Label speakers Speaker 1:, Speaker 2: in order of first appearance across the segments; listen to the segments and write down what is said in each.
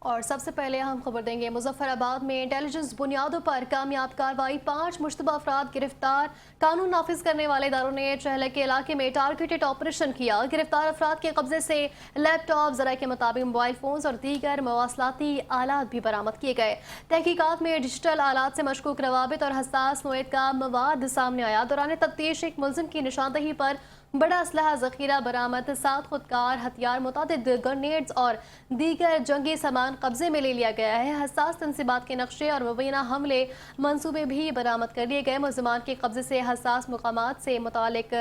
Speaker 1: اور سب سے پہلے ہم خبر دیں گے مظفر آباد میں انٹیلیجنس بنیادوں پر کامیاب کارروائی 5 مشتبہ افراد گرفتار قانون نافذ کرنے والے اداروں نے چہلہ کے علاقے میں ٹارگیٹڈ آپریشن کیا گرفتار افراد کے قبضے سے لیپ ٹاپ ذرائع کے مطابق موبائل فونز اور دیگر مواصلاتی آلات بھی برآمد کیے گئے تحقیقات میں ڈیجیٹل آلات سے مشکوک روابط اور حساس نوعیت کا مواد سامنے آیا دوران تفتیش ایک ملزم کی نشاندہی پر بڑا اسلحہ ذخیرہ برآمد 7 خودکار ہتھیار متعدد گرنیڈز اور دیگر جنگی سامان قبضے میں لے لیا گیا ہے حساس تنصیبات کے نقشے اور مبینہ حملے منصوبے بھی برآمد کر لیے گئے ملزمان کے قبضے سے حساس مقامات سے متعلق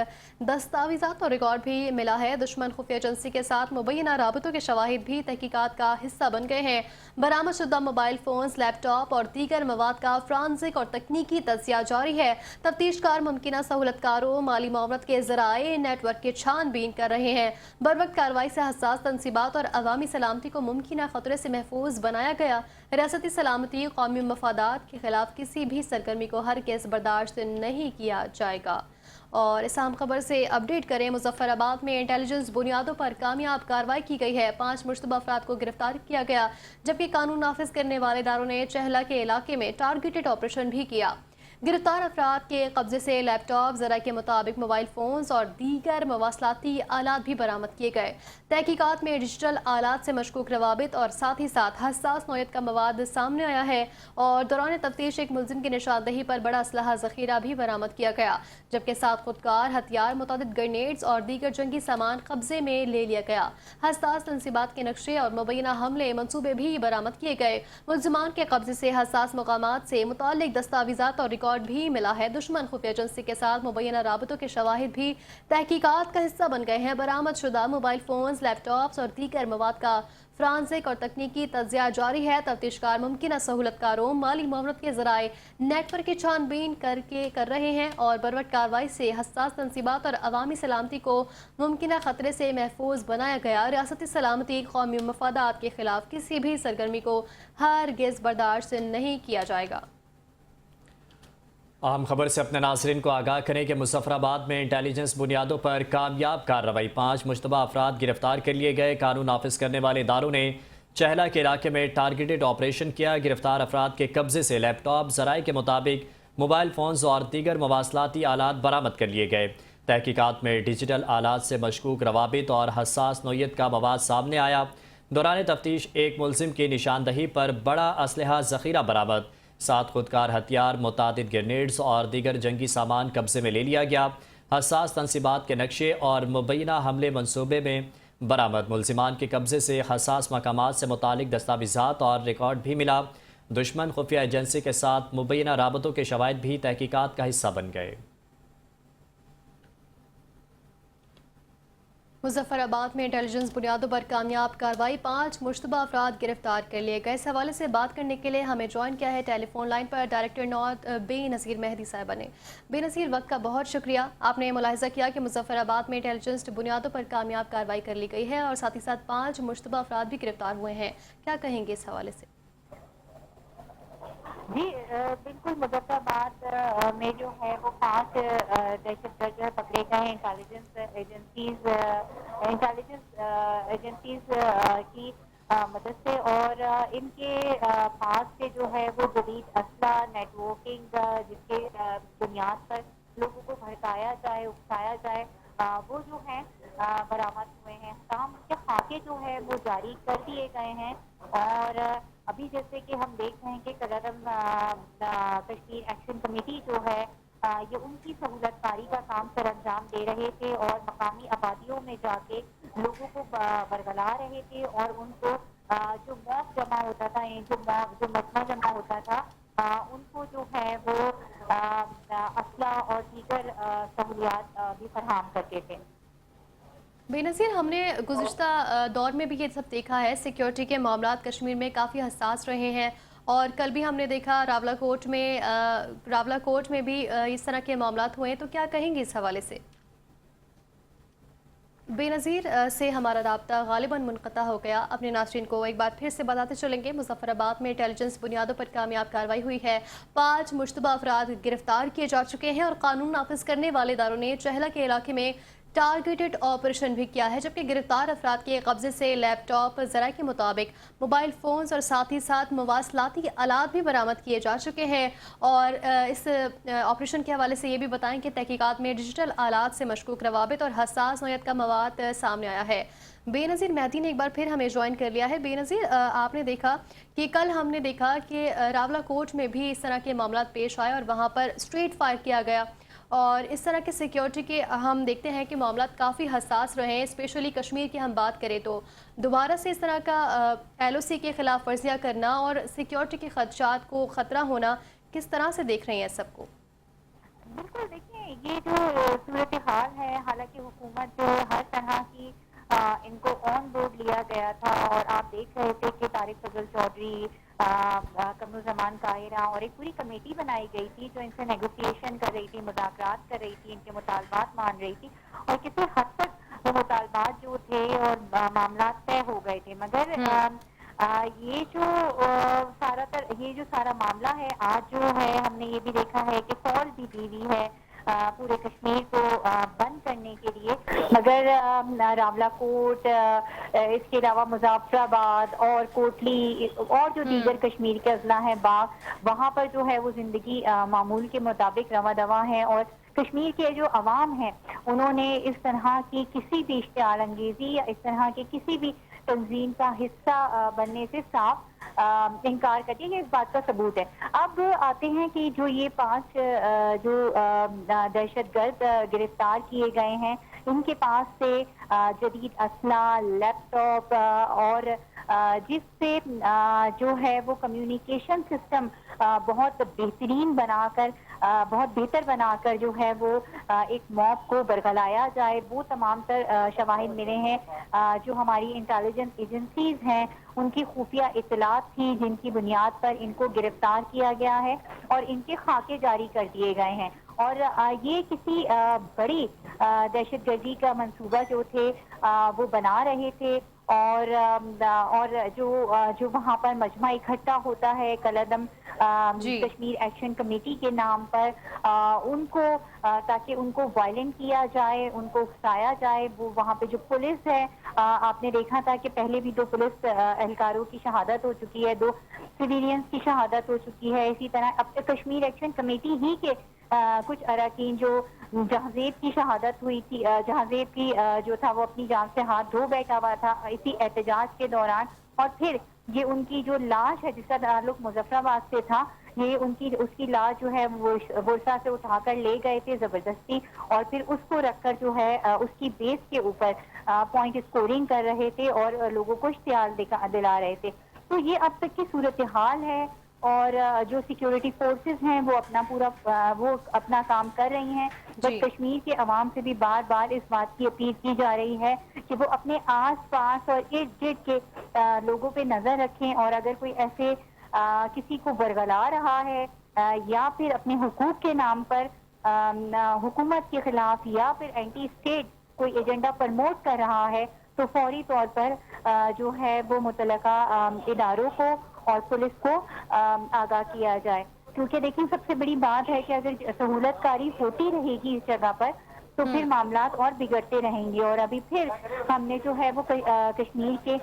Speaker 1: دستاویزات اور ریکارڈ بھی ملا ہے دشمن خفیہ ایجنسی کے ساتھ مبینہ رابطوں کے شواہد بھی تحقیقات کا حصہ بن گئے ہیں برآمد شدہ موبائل فونز لیپ ٹاپ اور دیگر مواد کا فرانزک اور تکنیکی تجزیہ جاری ہے تفتیش کار ممکنہ سہولت کاروں مالی معاونت کے ذرائع نیٹ ورک کی چھان بین کر رہے ہیں بروقت کارروائی سے حساس تنصیبات اور عوامی سلامتی کو ممکنہ خطرے سے محفوظ بنایا گیا ریاستی سلامتی قومی مفادات کے خلاف کسی بھی سرگرمی کو ہرگز برداشت نہیں کیا جائے گا اور اس اہم خبر سے اپڈیٹ کریں مظفر آباد میں انٹیلیجنس بنیادوں پر کامیاب کارروائی کی گئی ہے 5 مشتبہ افراد کو گرفتار کیا گیا جبکہ قانون نافذ کرنے والے اداروں نے چہلہ کے علاقے میں ٹارگیٹڈ آپریشن بھی کیا گرفتار افراد کے قبضے سے لیپ ٹاپ ذرائع کے مطابق موبائل فونز اور دیگر مواصلاتی آلات بھی برآمد کیے گئے تحقیقات میں ڈیجیٹل آلات سے مشکوک روابط اور ساتھ ہی ساتھ حساس نوعیت کا مواد سامنے آیا ہے اور دوران تفتیش ایک ملزم کی نشاندہی پر بڑا اسلحہ ذخیرہ بھی برآمد کیا گیا جبکہ 7 خودکار ہتھیار متعدد گرنیڈز اور دیگر جنگی سامان قبضے میں لے لیا گیا حساس تنصیبات کے نقشے اور مبینہ حملے منصوبے بھی برآمد کیے گئے ملزمان کے قبضے سے حساس مقامات سے متعلق دستاویزات اور ریکارڈ بھی ملا ہے دشمن خفیہ ایجنسی کے ساتھ مبینہ رابطوں کے شواہد بھی تحقیقات کا حصہ بن گئے ہیں برآمد شدہ موبائل فونز لیپ ٹاپس اور دیگر مواد کا فرانزک اور تکنیکی تجزیہ جاری ہے تفتیش کار ممکنہ سہولت کاروں مالی معاونت کے ذرائع نیٹ ورک کی چھان بین کر رہے ہیں اور بروقت کارروائی سے حساس تنصیبات اور عوامی سلامتی کو ممکنہ خطرے سے محفوظ بنایا گیا ریاستی سلامتی قومی مفادات کے خلاف کسی بھی سرگرمی کو ہرگز برداشت نہیں کیا جائے گا
Speaker 2: اہم خبر سے اپنے ناظرین کو آگاہ کریں کہ مظفر آباد میں انٹیلیجنس بنیادوں پر کامیاب کارروائی 5 مشتبہ افراد گرفتار کر لیے گئے قانون نافذ کرنے والے اداروں نے چہلہ کے علاقے میں ٹارگیٹڈ آپریشن کیا گرفتار افراد کے قبضے سے لیپ ٹاپ ذرائع کے مطابق موبائل فونز اور دیگر مواصلاتی آلات برآمد کر لیے گئے تحقیقات میں ڈیجیٹل آلات سے مشکوک روابط اور حساس نوعیت کا مواد سامنے آیا دوران تفتیش ایک ملزم کی نشاندہی پر بڑا اسلحہ ذخیرہ برآمد 7 خودکار ہتھیار متعدد گرنیڈز اور دیگر جنگی سامان قبضے میں لے لیا گیا حساس تنصیبات کے نقشے اور مبینہ حملے منصوبے میں برآمد ملزمان کے قبضے سے حساس مقامات سے متعلق دستاویزات اور ریکارڈ بھی ملا دشمن خفیہ ایجنسی کے ساتھ مبینہ رابطوں کے شواہد بھی تحقیقات کا حصہ بن گئے
Speaker 1: مظفر آباد میں انٹیلیجنس بنیادوں پر کامیاب کارروائی 5 مشتبہ افراد گرفتار کر لیے گئے اس حوالے سے بات کرنے کے لیے ہمیں جوائن کیا ہے ٹیلی فون لائن پر ڈائریکٹر نارتھ بے نظیر مہدی صاحبہ نے بے نظیر وقت کا بہت شکریہ آپ نے ملاحظہ کیا کہ مظفر آباد میں انٹیلیجنس بنیادوں پر کامیاب کارروائی کر لی گئی ہے اور ساتھ ہی ساتھ 5 مشتبہ افراد بھی گرفتار ہوئے ہیں کیا کہیں گے اس حوالے سے
Speaker 3: جی بالکل مظفر آباد میں جو ہے وہ 5 دہشت گرد جو ہے پکڑے گئے ہیں انٹیلیجنس ایجنسیز کی مدد سے اور ان کے پاس سے جو ہے وہ جدید اسلحہ نیٹ ورکنگ جس کے بنیاد پر لوگوں کو بھڑکایا جائے اکسایا جائے وہ جو ہیں برآمد ہوئے ہیں تاہم کے خاکے جو ہے وہ جاری کر دیے گئے ہیں اور ابھی جیسے کہ ہم دیکھ رہے ہیں کہ قلعم کشمیر ایکشن کمیٹی جو ہے یہ ان کی سہولت کاری کا کام سر انجام دے رہے تھے اور مقامی آبادیوں میں جا کے لوگوں کو برگلا رہے تھے اور ان کو جو موت جمع ہوتا تھا جو مجمع جمع ہوتا تھا ان کو جو ہے وہ اسلحہ اور دیگر سہولیات بھی فراہم کرتے تھے
Speaker 1: بے نظیر ہم نے گزشتہ دور میں بھی یہ سب دیکھا ہے سیکیورٹی کے معاملات کشمیر میں کافی حساس رہے ہیں اور کل بھی ہم نے دیکھا راولہ کوٹ میں بھی اس طرح کے معاملات ہوئے ہیں تو کیا کہیں گے اس حوالے سے بے نظیر سے ہمارا رابطہ غالباً منقطع ہو گیا اپنے ناظرین کو ایک بار پھر سے بتاتے چلیں گے مظفر آباد میں انٹیلیجنس بنیادوں پر کامیاب کارروائی ہوئی ہے 5 مشتبہ افراد گرفتار کیے جا چکے ہیں اور قانون نافذ کرنے والے اداروں نے چہلہ کے علاقے میں टारगेटेड ऑपरेशन भी किया है, जबकि गिरफ्तार अफराद के कब्जे से लैपटॉप, ज़राए के मुताबिक मोबाइल फ़ोन्स और साथ ही साथ मवासलाती आलात भी बरामद किए जा चुके हैं। और इस ऑपरेशन के हवाले से ये भी बताएं कि तहकीकात में डिजिटल आलात से मशकूक रवाबित और हसास नौयत का मवाद सामने आया है। बेनज़ीर मेहदी ने एक बार फिर हमें ज्वाइन कर लिया है। बेनज़ीर, आपने देखा कि कल हमने देखा कि रावला कोर्ट में भी इस तरह के मामला पेश आए और वहाँ पर स्ट्रीट फायर किया गया, और इस तरह के सिक्योरिटी के हम देखते हैं कि मामला काफ़ी हसास रहे हैं। स्पेशली कश्मीर की हम बात करें तो दोबारा से इस तरह का LOC के ख़िलाफ़ वर्जियाँ करना और सिक्योरिटी के खदशात को ख़तरा होना, किस तरह से देख रहे हैं सबको?
Speaker 3: बिल्कुल, देखिए ये जो सूरत हाल है, हालांकि हुकूमत जो हर तरह की इनको ऑन बोर्ड लिया गया था, और आप देख रहे थे कि तारिक फजल चौधरी, कमरुज़्ज़मान काहिरा और एक पूरी कमेटी बनाई गई थी जो इनसे नेगोशिएशन कर रही थी, मुज़ाकरात कर रही थी, इनके मुतालबात मान रही थी, और किसी हद तक वो मुतालबात जो थे और मामला तय हो गए थे। मगर ये जो सारा मामला है, आज जो है हमने ये भी देखा है कि कॉल भी दी हुई है पूरे कश्मीर को बंद करने के लिए, मगर रावला कोट, इसके अलावा मुज़फ्फराबाद और कोटली और जो दीगर कश्मीर के अजला हैं बाग, वहाँ पर जो है वो जिंदगी मामूल के मुताबिक रवा दवा है। और कश्मीर के जो अवाम हैं उन्होंने इस तरह की किसी भी इश्तियाल अंगेजी या इस तरह के किसी भी तंजीम का हिस्सा बनने से साफ इनकार करती है। इस बात का सबूत है। अब आते हैं कि जो ये 5 जो दहशतगर्द गिरफ्तार किए गए हैं, इनके पास से जदीद असला, लैपटॉप और जिससे जो है वो कम्युनिकेशन सिस्टम बहुत बेहतरीन बनाकर, बहुत बेहतर बनाकर जो है वो एक मॉब को बरगलाया जाए, वो तमाम तर शवाहिद मिले हैं। जो हमारी इंटेलिजेंस एजेंसीज हैं उनकी खुफिया इत्तलात थी, जिनकी बुनियाद पर इनको गिरफ्तार किया गया है और इनके खाके जारी कर दिए गए हैं। और ये किसी बड़ी दहशतगर्दी का मंसूबा जो थे वो बना रहे थे। और जो वहाँ पर मजमा इकट्ठा होता है कलअदम कश्मीर एक्शन कमेटी के नाम पर, उनको ताकि उनको वायलेंट किया जाए, उनको उकसाया जाए। वो वहाँ पे जो पुलिस है, आपने देखा था कि पहले भी 2 पुलिस एहलकारों की शहादत हो चुकी है, 2 सिविलियंस की शहादत हो चुकी है। इसी तरह अब कश्मीर एक्शन कमेटी ही के कुछ अरकान, जो जहाजेब की शहादत हुई थी, जहाजेब की जो था वो अपनी जान से हाथ धो बैठा हुआ था इसी एहतजाज के दौरान, और फिर ये उनकी जो लाश है जिसका ताल्लुक मुजफ्फराबाद से था, ये उसकी लाश जो है वो बुरसा से उठाकर ले गए थे जबरदस्ती, और फिर उसको रखकर जो है उसकी बेस के ऊपर पॉइंट स्कोरिंग कर रहे थे और लोगों को इश्तियाल दिला रहे थे। तो ये अब तक की सूरत हाल है। और जो सिक्योरिटी फोर्सेस हैं वो अपना काम कर रही हैं, बस कश्मीर के अवाम से भी बार बार इस बात की अपील की जा रही है कि वो अपने आस पास और इर्द गिर्द के लोगों पे नजर रखें, और अगर कोई ऐसे किसी को बरगला रहा है या फिर अपने हुकूक के नाम पर हुकूमत के खिलाफ या फिर एंटी स्टेट कोई एजेंडा प्रमोट कर रहा है, तो फौरी तौर पर जो है वो मुतलका इदारों को और पुलिस को आगाह किया जाए। क्योंकि देखिए सबसे बड़ी बात है कि अगर सहूलतकारी होती रहेगी इस जगह पर, तो फिर मामलात और बिगड़ते रहेंगे, और अभी फिर हमने जो है वो कश्मीर के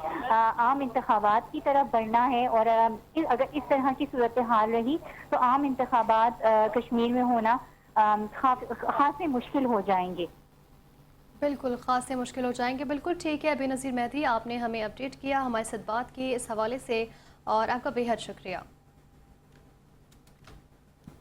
Speaker 3: आम इंतखाबात की तरफ बढ़ना है। और अगर इस तरह की सूरत हाल रही तो आम इंतखाबात कश्मीर में होना खासे मुश्किल हो जाएंगे।
Speaker 1: बिल्कुल, खासे मुश्किल हो जाएंगे। बिल्कुल ठीक है बेनज़ीर मेहदी, आपने हमें अपडेट किया हमारे साथ बात की इस हवाले से, और आपका बेहद शुक्रिया।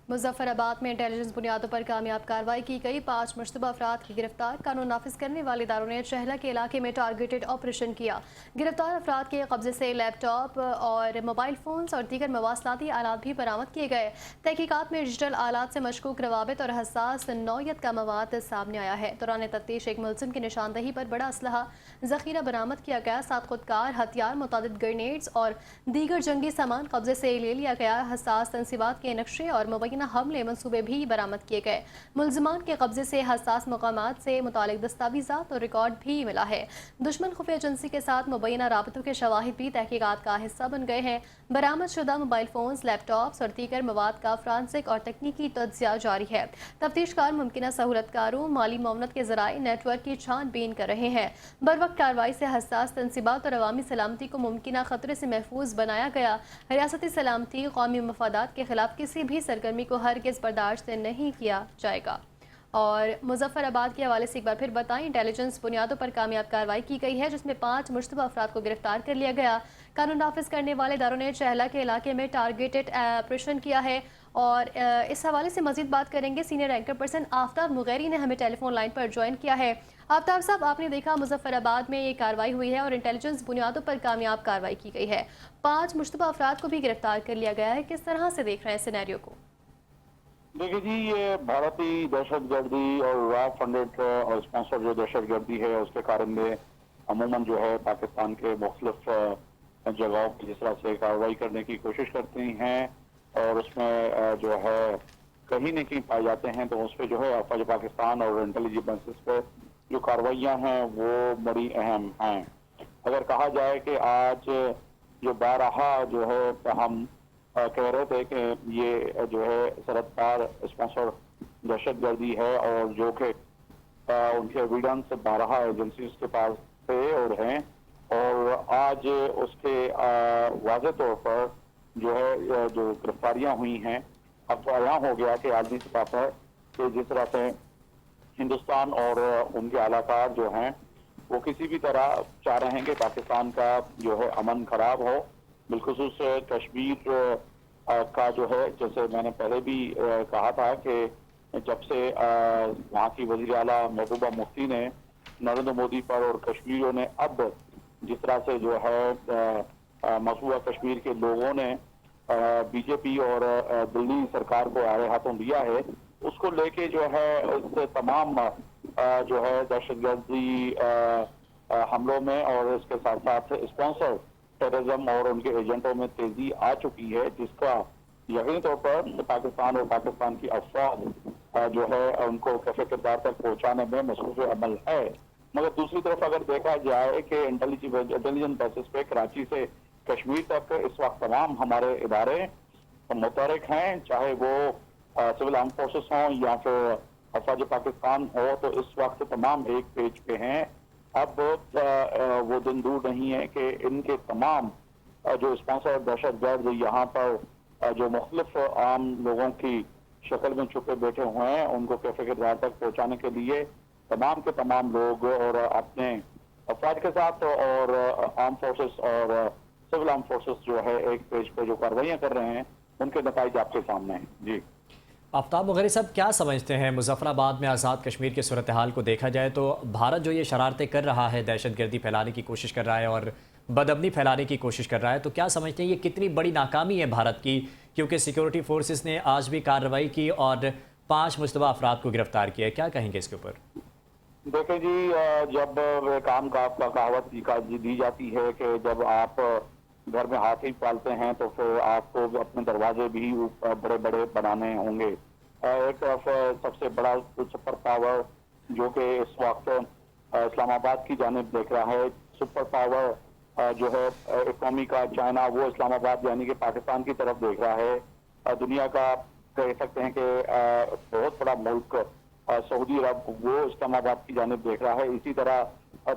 Speaker 1: मुजफ्फराबाद में इंटेलिजेंस बुनियादों पर कामयाब कार्रवाई की गई। 5 मुश्तबा अफराद की गिरफ्तार। कानून नाफिज करने वाले इदारों ने चहला के इलाके में टारगेटेड ऑपरेशन किया। गिरफ्तार अफराद के कब्जे से लैपटॉप और मोबाइल फ़ोन्स और दीगर मवासलाती आलात भी बरामद किए गए। तहकीकात में डिजिटल आलात से मशकूक रवाबित और हसास नौयत का मवाद सामने आया है। दौरान तफ्तीश एक मुलजिम की निशानदही पर बड़ा असलहा ज़ख़ीरा बरामद किया गया। 7 खुदकार हथियार, मुतादिद ग्रेनेड्स और दीगर जंगी सामान कब्जे से ले लिया गया। हसास तनसीबात के नक्शे और मुबैना मुमकिना हमले मंसूबे भी बरामद किए गए। मुलजमान के कब्जे से हसास मकामात से मुतालिक दस्तावेजात और रिकॉर्ड भी मिला है। दुश्मन खुफिया एजेंसी के साथ मुबैना राबतों के शवाहिद भी तहकीकात का हिस्सा बन गए हैं। बरामद शुदा मोबाइल फोन्स, लैपटॉप्स और दीगर मवाद का फ्रांसिक और तकनीकी तज्जिया जारी है। तफ्तीशकार मुमकिना सहूलतकारों, माली मुआवनत के जराए नेटवर्क की छानबीन कर रहे हैं। बर वक्त कार्रवाई से हसास तनसीबात और अवामी सलामती को मुमकिना खतरे से महफूज बनाया गया। रियासती सलामती, कौमी मफादात के खिलाफ किसी भी सरगर्मी को हरगिज़ बर्दाश्त नहीं किया जाएगा। और मुजफ्फराबाद के हवाले से एक बार फिर बताएं, इंटेलिजेंस बुनियादों पर कामयाब कार्रवाई की गई है, जिसमें 5 मुश्तबा अफराद को गिरफ्तार कर लिया गया। कानून नाफिज करने वाले इदारों ने चहला के इलाके में टारगेटेड ऑपरेशन किया है। और इस हवाले से मजीद बात करेंगे, senior anchor person Aftab Mugheri ने हमें टेलीफोन लाइन पर ज्वाइन किया है। आफ्ताब साहब, आपने देखा मुजफ्फराबाद में ये कार्रवाई हुई है और इंटेलिजेंस बुनियादों पर कामयाब कार्रवाई की गई है। 5 मुश्तबा अफराद को भी गिरफ्तार कर लिया गया है। किस तरह से देख रहे हैं सिनेरियो को?
Speaker 4: देखिए जी, ये भारतीय दहशतगर्दी और रॉ फंडेड और स्पॉन्सर जो दहशतगर्दी है उसके कारण में अमूमन जो है पाकिस्तान के मुख्तलिफ जगहों पर जिस तरह से कार्रवाई करने की कोशिश करती हैं और उसमें जो है कहीं न कहीं पाए जाते हैं, तो उस पर जो है अफवाज पाकिस्तान और इंटेलिजेंस पे जो कार्रवाइयाँ हैं वो बड़ी अहम हैं। अगर कहा जाए कि आज जो बारहा जो है हम कह रहे थे कि ये जो है सरहद स्पॉन्सर दहशतगर्दी है और जो कि उनके एविडेंस 12 एजेंसीज के पास थे और हैं, और आज उसके वाज़े तौर पर जो है जो गिरफ्तारियां हुई हैं, अब तो यहाँ हो गया कि आदमी सतह पर कि जिस तरह से हिंदुस्तान और उनके अलाकार जो हैं वो किसी भी तरह चाह रहे हैं कि पाकिस्तान का जो है अमन खराब हो। बिलखुसूस कश्मीर का जो है, जैसे मैंने पहले भी कहा था कि जब से वहाँ की वज़ीर आला महबूबा मुफ्ती ने नरेंद्र मोदी पर और कश्मीरियों ने अब जिस तरह से जो है मसूबा कश्मीर के लोगों ने बीजेपी और दिल्ली सरकार को आड़े हाथों दिया है, उसको लेके जो है इस तमाम जो है दहशतगर्दी हमलों में और इसके साथ साथ स्पॉन्सर टेररिज्म और उनके एजेंटों में तेजी आ चुकी है, जिसका यकीनी तौर पर पाकिस्तान और पाकिस्तान की अफवाज जो है उनको कैफे किरदार तक पहुंचाने में मसरूफ़ अमल है। मगर दूसरी तरफ अगर देखा जाए कि इंटेलिजेंस बेसिस पे कराची से कश्मीर तक इस वक्त तमाम हमारे इदारे मुतहरिक हैं, चाहे वो सिविल आर्म फोर्सेस हों या फिर अफवाज पाकिस्तान हो, तो इस वक्त तमाम एक पेज पे हैं। अब वो दिन दूर नहीं है कि इनके तमाम जो स्पॉन्सर दहशतगर्द यहाँ पर जो मुख्तलिफ आम लोगों की शक्ल में छुपे बैठे हुए हैं, उनको कैफे किरदार तक पहुँचाने के लिए तमाम के तमाम लोग और अपने अफवाज के साथ और आर्म फोर्सेस और सिविल आर्म फोर्सेस जो है एक पेज पे जो कार्रवाइयाँ कर रहे हैं, उनके नतीजे आपके सामने हैं। जी
Speaker 2: आफ्ताब मुगैरी साहब, क्या समझते हैं मुजफ्फराबाद में आज़ाद कश्मीर की सूरत हाल को देखा जाए तो भारत जो ये शरारतें कर रहा है, दहशतगर्दी फैलाने की कोशिश कर रहा है और बदअमनी फैलाने की कोशिश कर रहा है, तो क्या समझते हैं ये कितनी बड़ी नाकामी है भारत की? क्योंकि सिक्योरिटी फोर्सेस ने आज भी कार्रवाई की और 5 मुश्तबा अफराद को गिरफ्तार किया, क्या कहेंगे इसके ऊपर?
Speaker 4: देखें जी, जब काम का कहावत दी जाती है कि जब आप घर में हाथी पालते हैं तो फिर आपको अपने दरवाजे भी बड़े बड़े बनाने होंगे। एक तरफ सबसे बड़ा सुपर पावर जो कि इस वक्त इस्लामाबाद की जानिब देख रहा है, सुपर पावर जो है इकोनॉमी का चाइना, वो इस्लामाबाद यानी कि पाकिस्तान की तरफ देख रहा है। दुनिया का कह सकते हैं कि बहुत बड़ा मुल्क सऊदी अरब, वो इस्लामाबाद की जानिब देख रहा है। इसी तरह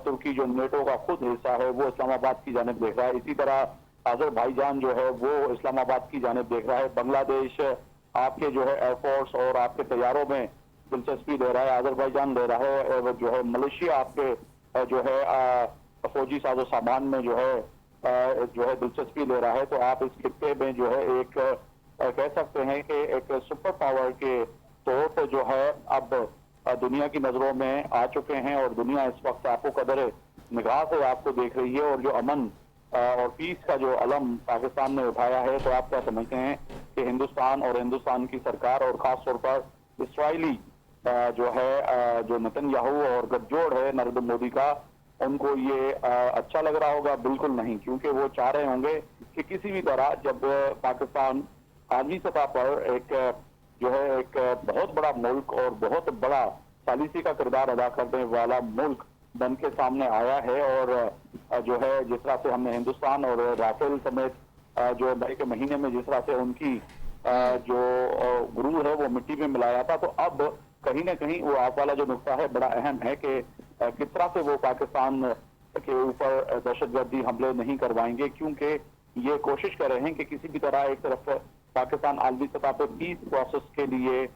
Speaker 4: तुर्की जो नेटो का खुद हिस्सा है, वो इस्लामाबाद की जानिब देख रहा है। इसी तरह अजरबैजान जो है वो इस्लामाबाद की जानिब देख रहा है। बांग्लादेश आपके जो है एयरफोर्स और आपके तैयारों में दिलचस्पी ले रहा है, अजरबैजान ले रहा है। जो है मलेशिया आपके जो है फौजी साजो सामान में जो है दिलचस्पी ले रहा है। तो आप इस खित्ते में जो है एक कह सकते हैं कि एक सुपर पावर के तौर पर जो है अब दुनिया की नजरों में आ चुके हैं और दुनिया इस वक्त आपको कदर निगाह से आपको देख रही है। और जो अमन और पीस का जो अलम पाकिस्तान ने उठाया है, तो आप क्या समझते हैं कि हिंदुस्तान और हिंदुस्तान की सरकार और खास तौर पर इसराइली जो है जो नेतन्याहू और गठजोड़ है नरेंद्र मोदी का, उनको ये अच्छा लग रहा होगा? बिल्कुल नहीं, क्योंकि वो चाह रहे होंगे कि किसी भी तरह जब पाकिस्तान आलमी सतह पर एक جو ہے ایک بہت بڑا ملک اور بہت بڑا ثالثی کا کردار ادا کرنے والا ملک بن کے سامنے آیا ہے، اور جو ہے جس طرح سے ہم نے ہندوستان اور رافیل سمیت جو مئی کے مہینے میں جس طرح سے ان کی جو غرور ہے وہ مٹی میں ملایا تھا، تو اب کہیں نہ کہیں وہ آپ والا جو نقطہ ہے بڑا اہم ہے کہ کس طرح سے وہ پاکستان کے اوپر دہشت گردی حملے نہیں کروائیں گے، کیونکہ یہ کوشش کر رہے ہیں کہ کسی بھی طرح ایک طرف پاکستان عالمی سطح پہ پیس پروسیس کے لیے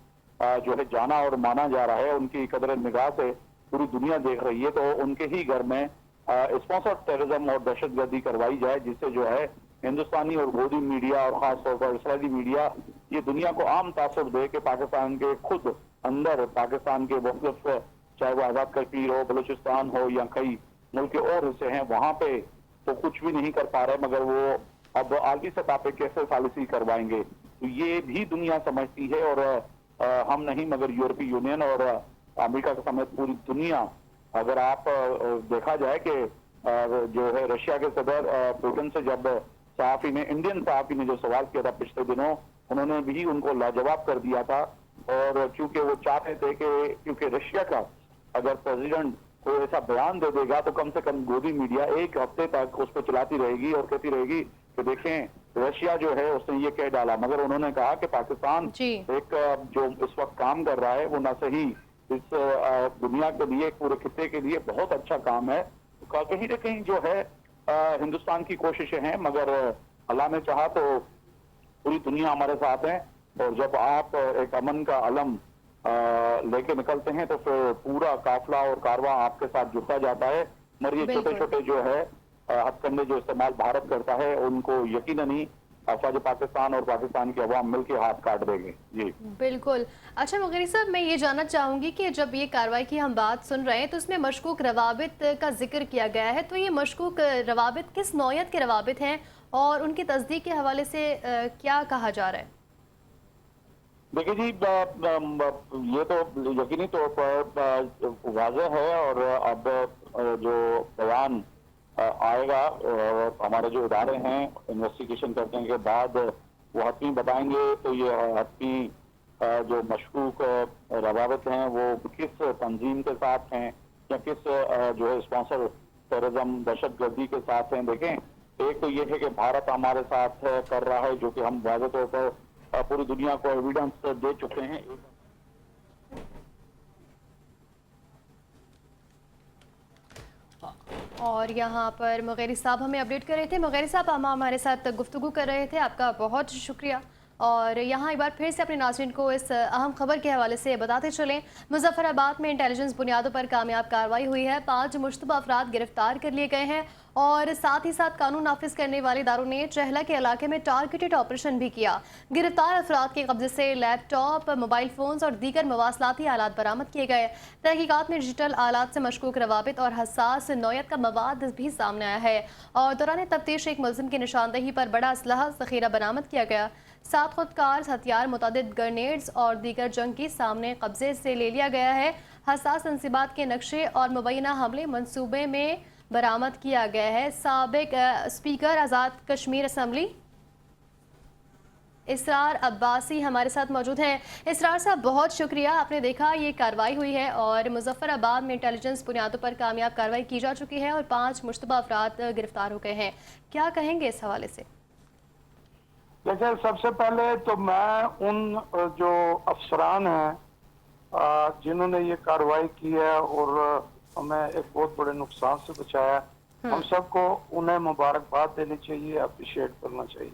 Speaker 4: جو ہے جانا اور مانا جا رہا ہے، ان کی قدر نگاہ سے پوری دنیا دیکھ رہی ہے، تو ان کے ہی گھر میں اسپانسر ٹیررزم اور دہشت گردی کروائی جائے، جس سے جو ہے ہندوستانی اور گودی میڈیا اور خاص طور پر اسرائیلی میڈیا یہ دنیا کو عام تاثر دے کہ پاکستان کے خود اندر پاکستان کے مختلف چاہے وہ آزاد کشمیر ہو، بلوچستان ہو یا کئی ملک کے اور حصے ہیں، وہاں پہ تو کچھ بھی نہیں کر پا رہے، مگر وہ اب عالمی سطح پہ کیسے ثالثی کروائیں گے، تو یہ بھی دنیا سمجھتی ہے، اور ہم نہیں مگر یورپی یونین اور امریکہ کے سمیت پوری دنیا، اگر آپ دیکھا جائے کہ جو ہے رشیا کے صدر پوٹن سے جب صحافی نے انڈین صحافی نے جو سوال کیا تھا پچھلے دنوں، انہوں نے بھی ان کو لاجواب کر دیا تھا، اور چونکہ وہ چاہتے تھے کہ کیونکہ رشیا کا اگر پریزیڈنٹ کوئی ایسا بیان دے دے گا تو کم سے کم گودی میڈیا ایک ہفتے تک اس پہ چلاتی رہے گی اور کہتی رہے گی کہ دیکھیں رشیا جو ہے اس نے یہ کہہ ڈالا، مگر انہوں نے کہا کہ پاکستان ایک جو اس وقت کام کر رہا ہے وہ نہ صحیح اس دنیا کے لیے پورے خطے کے لیے بہت اچھا کام ہے، کہیں نہ کہیں جو ہے ہندوستان کی کوششیں ہیں، مگر اللہ نے چاہا تو پوری دنیا ہمارے ساتھ ہے، اور جب آپ ایک امن کا علم لے کے نکلتے ہیں تو پھر پورا قافلہ اور کارواں آپ کے ساتھ جڑتا جاتا ہے، مگر یہ چھوٹے چھوٹے جو ہے ہتھ کنڈے جو استعمال بھارت کرتا ہے ان کو یقیناً ہی افواج پاکستان اور پاکستان کے عوام مل کے ہاتھ کاٹ دیں گے۔ جی
Speaker 1: بالکل۔ اچھا مغری صاحب، میں یہ جاننا چاہوں گی کہ جب یہ کارروائی کی ہم بات سن رہے ہیں تو اس میں مشکوک روابط کا ذکر کیا گیا ہے، تو یہ مشکوک روابط کس نوعیت کے روابط ہیں اور ان کی تصدیق کے حوالے سے کیا کہا جا رہا ہے؟
Speaker 4: دیکھیے جی، یہ تو یقینی طور پر واضح ہے، اور اب جو بیان آئے گا ہمارے جو ادارے ہیں انویسٹیگیشن کرنے کے بعد وہ حتمی بتائیں گے، تو یہ حتمی جو مشکوک روابط ہیں وہ کس تنظیم کے ساتھ ہیں یا کس جو ہے اسپانسر ٹیررزم دہشت گردی کے ساتھ ہیں۔ دیکھیں، ایک تو یہ ہے کہ بھارت ہمارے ساتھ کر رہا ہے، جو کہ ہم واضح طور پر پوری دنیا کو ایویڈنس دے چکے ہیں۔
Speaker 1: اور یہاں پر مغیری صاحب ہمیں اپڈیٹ کر رہے تھے۔ مغیری صاحب، ہم ہمارے ساتھ گفتگو کر رہے تھے، آپ کا بہت شکریہ۔ اور یہاں ایک بار پھر سے اپنے ناظرین کو اس اہم خبر کے حوالے سے بتاتے چلیں، مظفر آباد میں انٹیلیجنس بنیادوں پر کامیاب کارروائی ہوئی ہے، 5 مشتبہ افراد گرفتار کر لیے گئے ہیں، اور ساتھ ہی ساتھ قانون نافذ کرنے والے اداروں نے چہلہ کے علاقے میں ٹارگیٹڈ آپریشن بھی کیا۔ گرفتار افراد کے قبضے سے لیپ ٹاپ، موبائل فونز اور دیگر مواصلاتی آلات برآمد کیے گئے۔ تحقیقات میں ڈیجیٹل آلات سے مشکوک روابط اور حساس نوعیت کا مواد بھی سامنے آیا ہے، اور دوران تفتیش ایک ملزم کی نشاندہی پر بڑا اسلحہ ذخیرہ برآمد کیا گیا۔ 7 خودکار ہتھیار، متعدد گرنیڈز اور دیگر جنگ کی سامنے قبضے سے لے لیا گیا ہے۔ حساس تنصیبات کے نقشے اور مبینہ حملے منصوبے میں برآمد کیا گیا ہے۔ سابق اسپیکر آزاد کشمیر اسمبلی اسرار عباسی ہمارے ساتھ موجود ہیں۔ اسرار صاحب، بہت شکریہ، آپ نے دیکھا یہ کارروائی ہوئی ہے اور مظفر آباد میں انٹیلیجنس بنیادوں پر کامیاب کارروائی کی جا چکی ہے اور 5 مشتبہ افراد گرفتار ہو گئے ہیں، کیا کہیں گے اس حوالے سے؟
Speaker 5: دیکھیں، سب سے پہلے تو میں ان جو افسران ہیں جنہوں نے یہ کارروائی کی ہے اور ہمیں ایک بہت بڑے نقصان سے بچایا، ہم سب کو انہیں مبارکباد دینی چاہیے، اپریشیٹ کرنا چاہیے،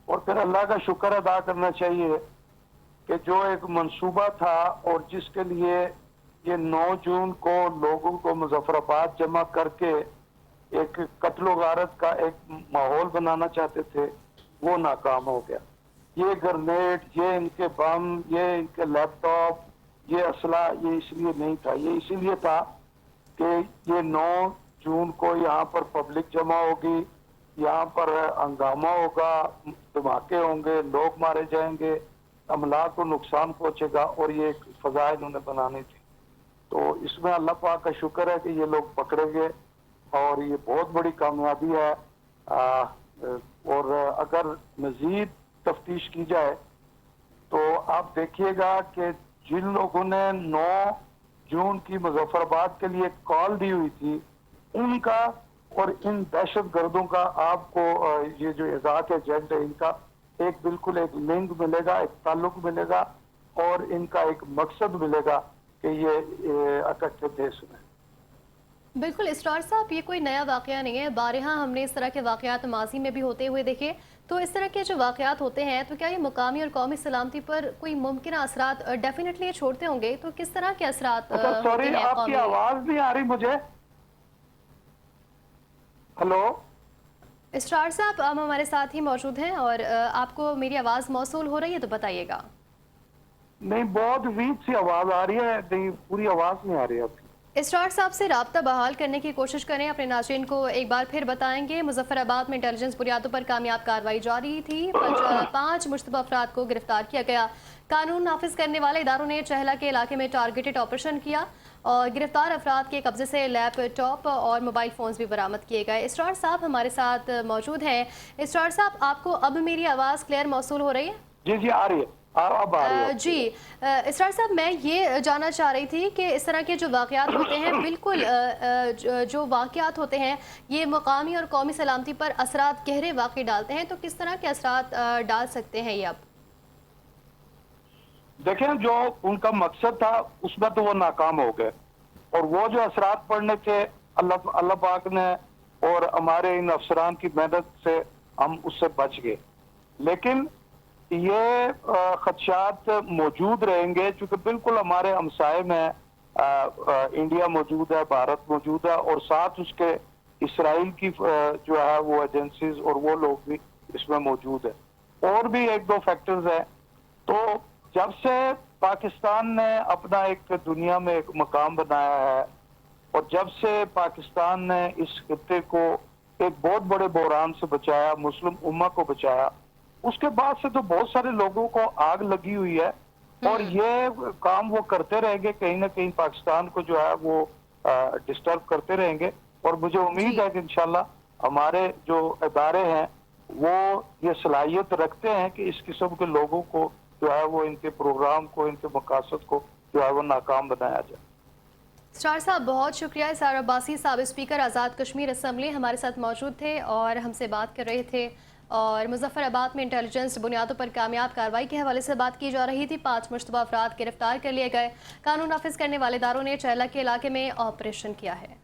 Speaker 5: اور پھر اللہ کا شکر ادا کرنا چاہیے کہ جو ایک منصوبہ تھا اور جس کے لیے یہ 9 جون کو لوگوں کو مظفر آباد جمع کر کے ایک قتل و غارت کا ایک ماحول بنانا چاہتے تھے، وہ ناکام ہو گیا۔ یہ گرنیڈ، یہ ان کے بم، یہ ان کے لیپ ٹاپ، یہ اسلحہ، یہ اس لیے نہیں تھا، یہ اسی لیے تھا کہ یہ 9 جون کو یہاں پر پبلک جمع ہوگی، یہاں پر ہنگامہ ہوگا، دھماکے ہوں گے، لوگ مارے جائیں گے، املاک کو نقصان پہنچے گا، اور یہ ایک فضا انہوں نے بنانی تھی۔ تو اس میں اللہ پاک کا شکر ہے کہ یہ لوگ پکڑے گئے، اور یہ بہت بڑی کامیابی ہے۔ اور اگر مزید تفتیش کی جائے تو आप देखिएगा कि जिन लोगों ने 9 जून की मुजफ्फराबाद के लिए कॉल दी हुई थी, उनका और इन दहशतगर्दों का आपको ये जो इराक एजेंट है इनका एक बिल्कुल एक लिंक मिलेगा, एक ताल्लुक मिलेगा और इनका एक मकसद मिलेगा कि ये इकट्ठे देश में।
Speaker 1: बिल्कुल इसरार साहब, ये कोई नया वाक़या नहीं है, बारहा हमने इस तरह के वाक़यात माजी में भी होते हुए देखे। तो इस तरह के जो वाक़यात होते हैं तो क्या ये मुकामी और कौमी सलामती पर कोई मुमकिन असरात डेफिनेटली ये छोड़ते होंगे? तो किस तरह के असरात
Speaker 5: अच्छा, सॉरी
Speaker 1: होते हैं
Speaker 5: आपकी
Speaker 1: कौमी?
Speaker 5: आवाज नहीं आ रही मुझे। हेलो
Speaker 1: इसरार साहब, हम हमारे साथ ही मौजूद हैं और आपको मेरी आवाज़ मौसूल हो रही है तो बताइएगा।
Speaker 5: नहीं, बहुत वीक सी आवाज आ रही है, नहीं पूरी आवाज नहीं आ रही है आपकी।
Speaker 1: इसरार साहब से राब्ता बहाल करने की कोशिश करें, अपने नाज़रीन को एक बार फिर बताएंगे। मुजफ्फराबाद में इंटेलिजेंस बुनियादों पर कामयाब कार्रवाई जारी थी। 5 मुश्तबा अफराद को गिरफ्तार किया गया। कानून नाफिज करने वाले इदारों ने चहला के इलाके में टारगेटेड ऑपरेशन किया और गिरफ्तार अफराद के कब्जे से लैपटॉप और मोबाइल फ़ोन्स भी बरामद किए गए। इसरार साहब हमारे साथ मौजूद हैं। इसरार साहब, आपको अब मेरी आवाज़ क्लियर मौसूल हो रही है?
Speaker 5: जी जी आ रही है, अब आ रही है।
Speaker 1: जी इसरार साहब, मैं ये जानना चाह रही थी कि इस तरह के जो वाक़यात होते हैं, बिल्कुल जो वाक़यात होते हैं ये मुकामी और कौमी सलामती पर असरात गहरे वाक़ई डालते हैं, तो किस तरह के असरात डाल सकते हैं ये? अब
Speaker 5: देखें, जो उनका मकसद था उसमें तो वो नाकाम हो गए और वो जो असरात पड़ने थे अल्लाह पाक ने और हमारे इन अफसरान की मेहनत से हम उससे बच गए। लेकिन ये खदशात मौजूद रहेंगे क्योंकि बिल्कुल हमारे हमसाए में इंडिया मौजूद है, भारत मौजूद है और साथ उसके इसराइल की जो है वो एजेंसीज और वो लोग भी इसमें मौजूद है। और भी 1-2 फैक्टर्स हैं। तो जब से पाकिस्तान ने अपना एक दुनिया में एक मकाम बनाया है और जब से पाकिस्तान ने इस खित्ते को एक बहुत बड़े बहरान से बचाया, मुस्लिम उम्मा को बचाया, उसके बाद से तो बहुत सारे लोगों को आग लगी हुई है और ये काम वो करते रहेंगे, कहीं ना कहीं पाकिस्तान को जो है वो डिस्टर्ब करते रहेंगे। और मुझे उम्मीद है कि इंशाल्लाह हमारे जो इदारे हैं वो ये सलाहियत रखते हैं कि इस किस्म के लोगों को जो है वो इनके प्रोग्राम को, इनके मकासद को जो है वो नाकाम बनाया जाए।
Speaker 1: स्टार साहब, बहुत शुक्रिया। इसार अब्बासी साबिक़ स्पीकर आज़ाद कश्मीर असम्बली हमारे साथ मौजूद थे और हमसे बात कर रहे थे और मुजफ्फराबाद में इंटेलिजेंस बुनियादों पर कामयाब कार्रवाई के हवाले से बात की जा रही थी। 5 मुश्तबा अफराद गिरफ्तार कर लिए गए। कानून नाफिज करने वाले इदारों ने चहला के इलाके में ऑपरेशन किया है।